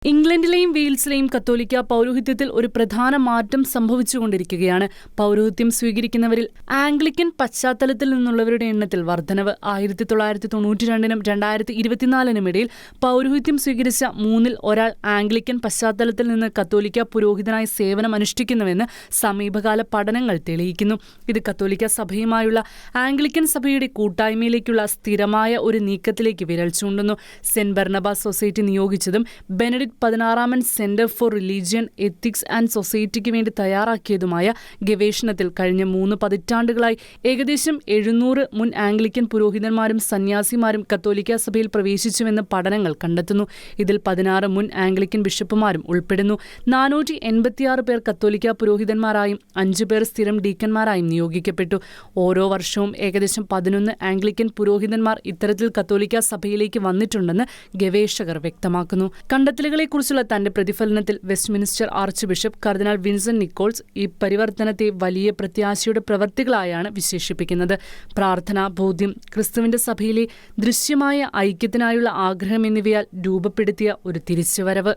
ഇംഗ്ലണ്ടിലെയും വെയിൽസിലെയും കത്തോലിക്ക പൗരോഹിത്യത്തിൽ ഒരു പ്രധാന മാറ്റം സംഭവിച്ചുകൊണ്ടിരിക്കുകയാണ്. പൗരോഹിത്യം സ്വീകരിക്കുന്നവരിൽ ആംഗ്ലിക്കൻ പശ്ചാത്തലത്തിൽ നിന്നുള്ളവരുടെ എണ്ണത്തിൽ വർധനവ്. 1992 2024 ഇടയിൽ പൗരോഹിത്യം സ്വീകരിച്ച 3-ൽ ഒരാൾ ആംഗ്ലിക്കൻ പശ്ചാത്തലത്തിൽ നിന്ന് കത്തോലിക്ക പുരോഹിതനായി സേവനം അനുഷ്ഠിക്കുന്നുവെന്ന് സമീപകാല പഠനങ്ങൾ തെളിയിക്കുന്നു. ഇത് കത്തോലിക്ക സഭയുമായുള്ള ആംഗ്ലിക്കൻ സഭയുടെ കൂട്ടായ്മയിലേക്കുള്ള സ്ഥിരമായ ഒരു നീക്കത്തിലേക്ക് വിരൽ ചൂണ്ടുന്നു. സെന്റ് ബർണബാസ് സൊസൈറ്റി നിയോഗിച്ചതും Benedict 16 centre for religion ethics and സൊസൈറ്റിക്ക് വേണ്ടി തയ്യാറാക്കിയതുമായ ഗവേഷണത്തിൽ കഴിഞ്ഞ 3 പതിറ്റാണ്ടുകളായി ഏകദേശം 700 മുൻ ആംഗ്ലിക്കൻ പുരോഹിതന്മാരും സന്യാസിമാരും കത്തോലിക്ക സഭയിൽ പ്രവേശിച്ചുവെന്ന് പഠനങ്ങൾ കണ്ടെത്തുന്നു. ഇതിൽ 16 മുൻ ആംഗ്ലിക്കൻ ബിഷപ്പുമാരും ഉൾപ്പെടുന്നു. 486 പേർ കത്തോലിക്ക പുരോഹിതന്മാരായും 5 പേർ സ്ഥിരം ഡീക്കന്മാരായും നിയോഗിക്കപ്പെട്ടു. ഓരോ വർഷവും ഏകദേശം 11 ആംഗ്ലിക്കൻ പുരോഹിതന്മാർ ഇത്തരത്തിൽ കത്തോലിക്ക സഭയിലേക്ക് വന്നിട്ടുണ്ടെന്ന് ഗവേഷകർ വ്യക്തമാക്കുന്നു. കണ്ടെത്തലുകളെക്കുറിച്ചുള്ള തന്റെ പ്രതിഫലനത്തിൽ വെസ്റ്റ്മിനിസ്റ്റർ ആർച്ച് ബിഷപ്പ് കർദിനാൾ വിൻസെന്റ് നിക്കോൾസ് ഈ പരിവർത്തനത്തെ വലിയ പ്രത്യാശയുടെ പ്രവൃത്തികളായാണ് വിശേഷിപ്പിക്കുന്നത്. പ്രാർത്ഥന, ബോധ്യം, ക്രിസ്തുവിന്റെ സഭയിലെ ദൃശ്യമായ ഐക്യത്തിനായുള്ള ആഗ്രഹം എന്നിവയാൽ രൂപപ്പെടുത്തിയ ഒരു തിരിച്ചുവരവ്.